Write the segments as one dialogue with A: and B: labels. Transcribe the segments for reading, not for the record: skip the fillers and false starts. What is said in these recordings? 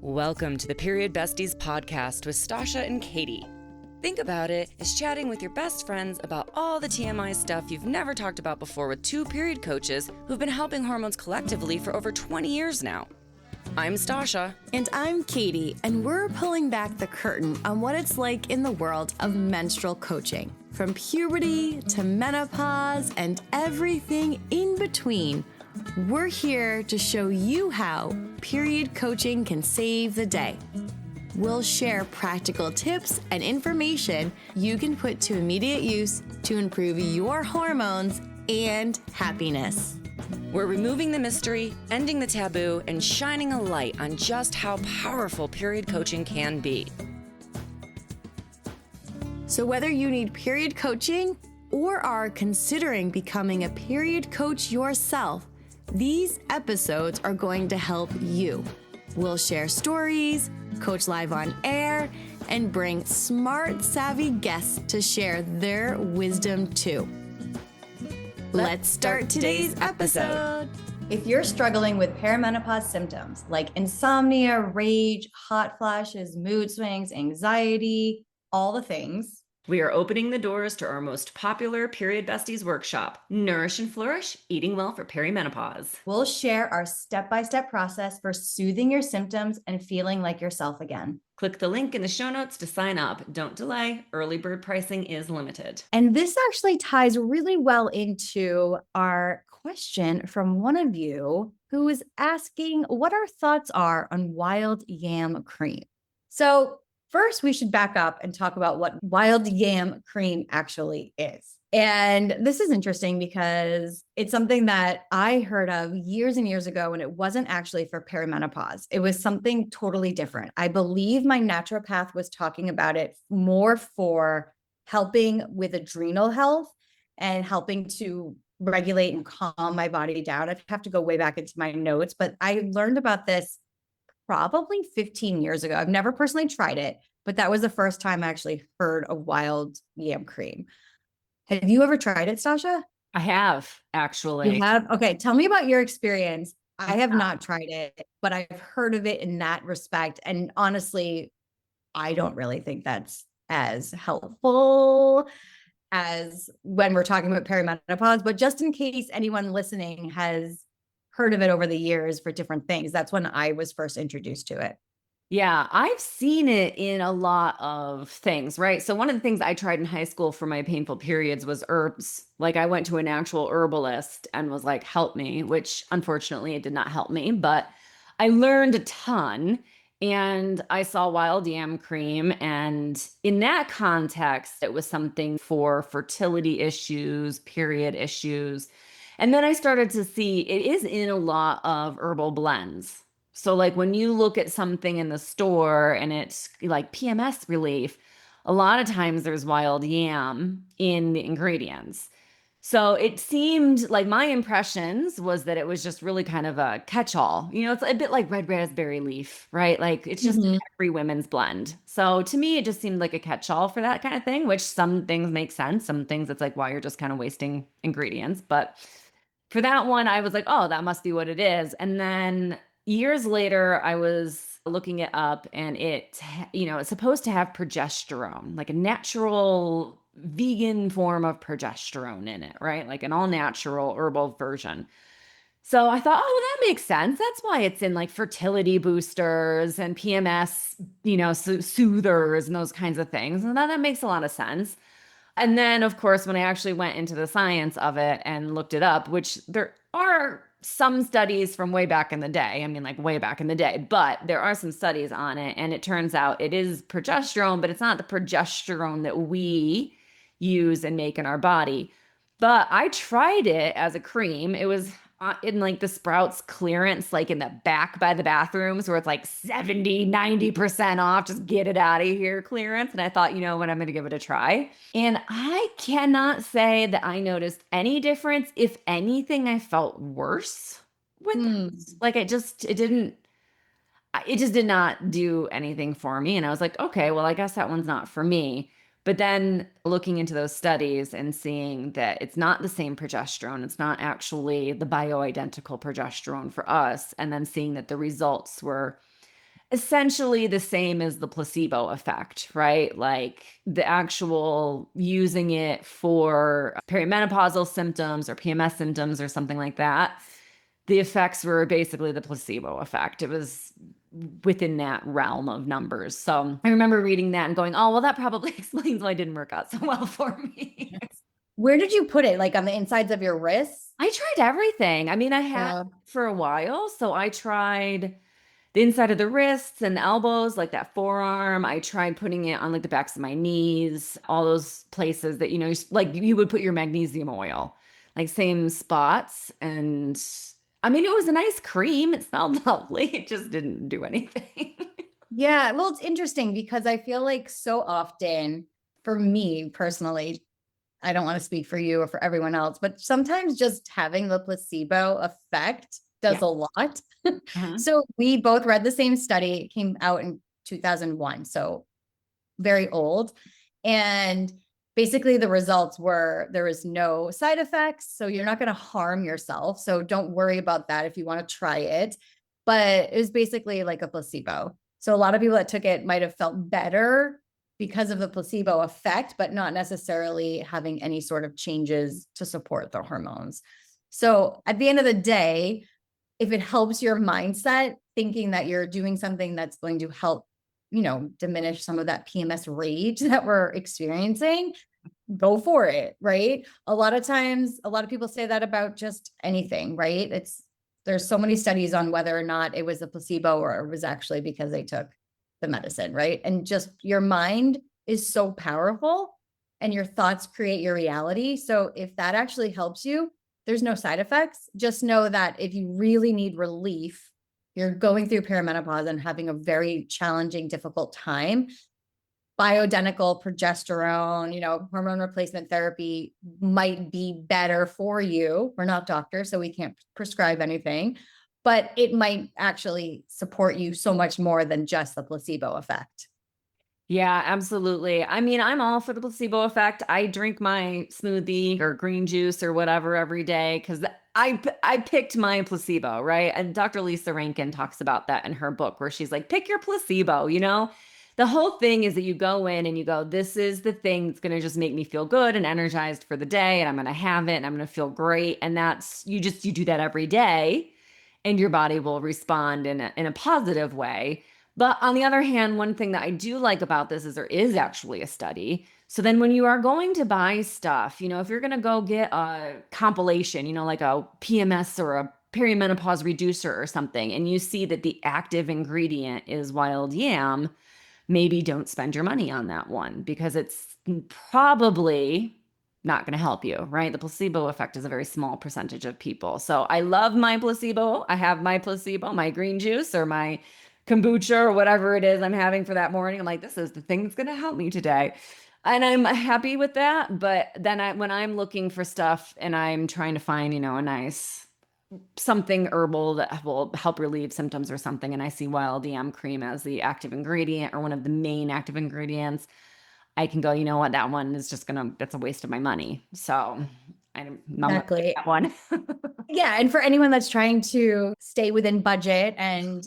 A: Welcome to the Period Besties Podcast with Stasha and Katie. Think about it as chatting with your best friends about all the TMI stuff you've never talked about before with two period coaches who've been helping hormones collectively for over 20 years now. I'm Stasha.
B: And I'm Katie, and we're pulling back the curtain on what it's like in the world of menstrual coaching. From puberty to menopause and everything in between, we're here to show you how period coaching can save the day. We'll share practical tips and information you can put to immediate use to improve your hormones and happiness.
A: We're removing the mystery, ending the taboo, and shining a light on just how powerful period coaching can be.
B: So whether you need period coaching or are considering becoming a period coach yourself, these episodes are going to help you. We'll share stories, coach live on air, and bring smart, savvy guests to share their wisdom too. Let's start today's episode.
C: If you're struggling with perimenopause symptoms like insomnia, rage, hot flashes, mood swings, anxiety, all the things,
A: we are opening the doors to our most popular Period Besties workshop, Nourish and Flourish, Eating Well for Perimenopause.
C: We'll share our step-by-step process for soothing your symptoms and feeling like yourself again.
A: Click the link in the show notes to sign up. Don't delay. Early bird pricing is limited.
C: And this actually ties really well into our question from one of you who is asking what our thoughts are on Wild Yam Cream. So first, we should back up and talk about what Wild Yam Cream actually is. And this is interesting because it's something that I heard of years and years ago, and it wasn't actually for perimenopause. It was something totally different. I believe my naturopath was talking about it more for helping with adrenal health and helping to regulate and calm my body down. I'd have to go way back into my notes, but I learned about this probably 15 years ago. I've never personally tried it, but that was the first time I actually heard of Wild Yam Cream. Have you ever tried it, Stasha?
A: I have, actually.
C: You have? Okay, tell me about your experience. I have not tried it, but I've heard of it in that respect. And honestly, I don't really think that's as helpful as when we're talking about perimenopause. But just in case anyone listening has heard of it over the years for different things, that's when I was first introduced to it.
A: Yeah, I've seen it in a lot of things, right? So one of the things I tried in high school for my painful periods was herbs. Like I went to an actual herbalist and was like, help me, which unfortunately it did not help me, but I learned a ton. And I saw Wild Yam Cream. And in that context, it was something for fertility issues, period issues. And then I started to see it is in a lot of herbal blends. So like when you look at something in the store and it's like PMS relief, a lot of times there's wild yam in the ingredients. So it seemed like my impressions was that it was just really kind of a catch-all. You know, it's a bit like red raspberry leaf, right? Like it's just every women's blend. So to me, it just seemed like a catch-all for that kind of thing, which some things make sense. Some things it's like, wow, you're just kind of wasting ingredients. But for that one, I was like, oh, that must be what it is. And then years later, I was looking it up and it's supposed to have progesterone, like a natural vegan form of progesterone in it, right? Like an all natural herbal version. So I thought, oh, that makes sense. That's why it's in like fertility boosters and PMS, soothers and those kinds of things. And that makes a lot of sense. And then, of course, when I actually went into the science of it and looked it up, which there are some studies from way back in the day. I mean, like way back in the day, but there are some studies on it. And it turns out it is progesterone, but it's not the progesterone that we use and make in our body. But I tried it as a cream. It was in like the Sprouts clearance, like in the back by the bathrooms where it's like 70, 90% off, just get it out of here clearance. And I thought, you know what, I'm going to give it a try. And I cannot say that I noticed any difference. If anything, I felt worse with this. Like it just did not do anything for me. And I was like, okay, well, I guess that one's not for me. But then looking into those studies and seeing that it's not the same progesterone, it's not actually the bioidentical progesterone for us, and then seeing that the results were essentially the same as the placebo effect, right? Like the actual using it for perimenopausal symptoms or PMS symptoms or something like that. The effects were basically the placebo effect. It was within that realm of numbers. So I remember reading that and going, oh, well, that probably explains why it didn't work out so well for me.
C: Where did you put it? Like on the insides of your wrists?
A: I tried everything. I mean, I had
C: Yeah.
A: for a while. So I tried the inside of the wrists and elbows, like that forearm. I tried putting it on like the backs of my knees, all those places that, like you would put your magnesium oil, like same spots. And I mean, it was a nice cream. It smelled lovely. It just didn't do anything.
C: Yeah. Well, it's interesting because I feel like so often, for me personally, I don't want to speak for you or for everyone else, but sometimes just having the placebo effect does
A: Yeah.
C: a lot.
A: Uh-huh.
C: So we both read the same study. It came out in 2001, so very old. And basically, the results were there was no side effects. So you're not going to harm yourself. So don't worry about that if you want to try it. But it was basically like a placebo. So a lot of people that took it might have felt better because of the placebo effect, but not necessarily having any sort of changes to support the hormones. So at the end of the day, if it helps your mindset, thinking that you're doing something that's going to help, diminish some of that PMS rage that we're experiencing, go for it, right? A lot of times, a lot of people say that about just anything, right? There's so many studies on whether or not it was a placebo or it was actually because they took the medicine, right? And just your mind is so powerful and your thoughts create your reality. So if that actually helps you, there's no side effects. Just know that if you really need relief, you're going through perimenopause and having a very challenging, difficult time, bioidentical progesterone, hormone replacement therapy might be better for you. We're not doctors, so we can't prescribe anything, but it might actually support you so much more than just the placebo effect.
A: Yeah, absolutely. I mean, I'm all for the placebo effect. I drink my smoothie or green juice or whatever every day because I picked my placebo, right? And Dr. Lisa Rankin talks about that in her book where she's like, pick your placebo. The whole thing is that you go in and you go, this is the thing that's going to just make me feel good and energized for the day, and I'm going to have it and I'm going to feel great. And you do that every day and your body will respond in a positive way. But on the other hand, one thing that I do like about this is there is actually a study. So then when you are going to buy stuff, if you're going to go get a compilation, like a PMS or a perimenopause reducer or something, and you see that the active ingredient is wild yam, maybe don't spend your money on that one because it's probably not going to help you, right? The placebo effect is a very small percentage of people. So I love my placebo. I have my placebo, my green juice or my kombucha or whatever it is I'm having for that morning. I'm like, this is the thing that's going to help me today. And I'm happy with that. But then when I'm looking for stuff and I'm trying to find, a nice something herbal that will help relieve symptoms or something, and I see wild yam cream as the active ingredient or one of the main active ingredients, I can go, you know what, that one is that's a waste of my money. So I'm not gonna pick
C: Exactly.
A: that one.
C: Yeah. And for anyone that's trying to stay within budget and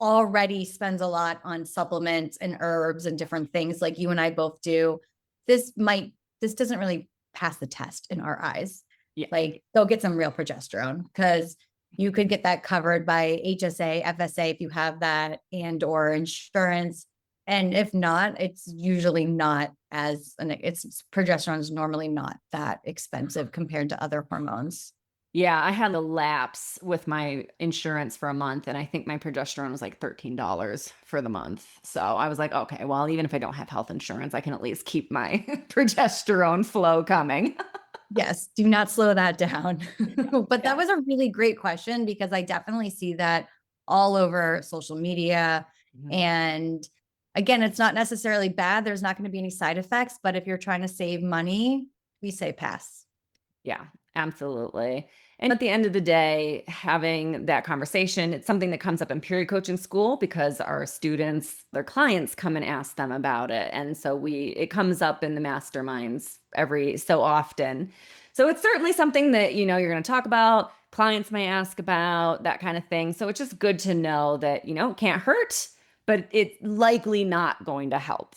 C: already spends a lot on supplements and herbs and different things like you and I both do, this doesn't really pass the test in our eyes.
A: Yeah.
C: Like go get some real progesterone because you could get that covered by HSA, FSA if you have that and or insurance. And if not, it's usually not it's progesterone is normally not that expensive compared to other hormones.
A: Yeah, I had a lapse with my insurance for a month, and I think my progesterone was like $13 for the month. So I was like, okay, well, even if I don't have health insurance, I can at least keep my progesterone flow coming.
C: Yes, do not slow that down. But
A: Yeah.
C: that was a really great question because I definitely see that all over social media.
A: Mhm.
C: And again, it's not necessarily bad. There's not going to be any side effects, but if you're trying to save money, we say pass.
A: Yeah, absolutely. And at the end of the day, having that conversation, it's something that comes up in period coaching school because our students, their clients come and ask them about it. And so it comes up in the masterminds every so often. So it's certainly something that, you're going to talk about, clients may ask about, that kind of thing. So it's just good to know that, it can't hurt, but it's likely not going to help.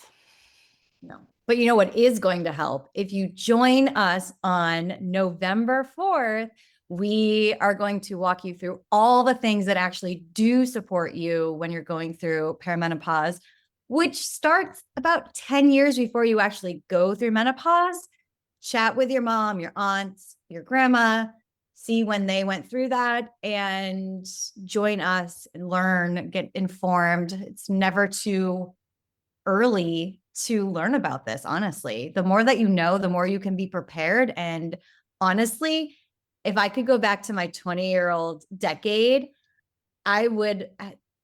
C: No. But you know what is going to help? If you join us on November 4th, we are going to walk you through all the things that actually do support you when you're going through perimenopause, which starts about 10 years before you actually go through menopause. Chat with your mom, your aunts, your grandma, see when they went through that, and join us and learn, get informed. It's never too early to learn about this. Honestly, the more that you know, the more you can be prepared. And honestly, if I could go back to my 20-year-old decade, I would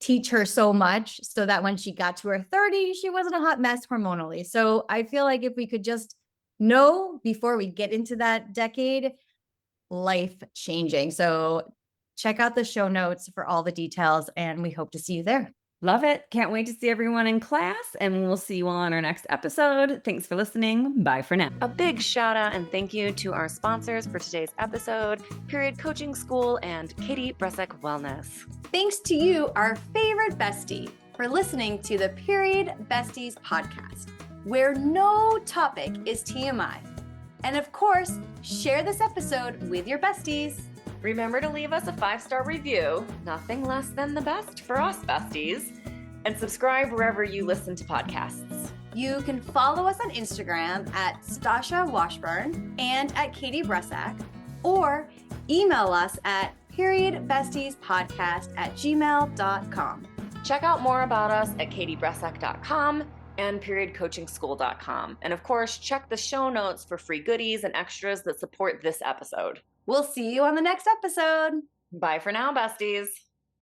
C: teach her so much so that when she got to her 30s, she wasn't a hot mess hormonally. So I feel like if we could just know before we get into that decade, life changing. So check out the show notes for all the details, and we hope to see you there.
A: Love it. Can't wait to see everyone in class, and we'll see you all on our next episode. Thanks for listening. Bye for now.
B: A big shout out and thank you to our sponsors for today's episode, Period Coaching School and Katie Bressek Wellness. Thanks to you, our favorite bestie, for listening to the Period Besties Podcast, where no topic is TMI. And of course, share this episode with your besties.
A: Remember to leave us a 5-star review, nothing less than the best for us besties, and subscribe wherever you listen to podcasts.
B: You can follow us on Instagram at Stasha Washburn and at Katie Bressek, or email us at periodbestiespodcast@gmail.com.
A: Check out more about us at katiebressek.com and periodcoachingschool.com. And of course, check the show notes for free goodies and extras that support this episode.
B: We'll see you on the next episode.
A: Bye for now, besties.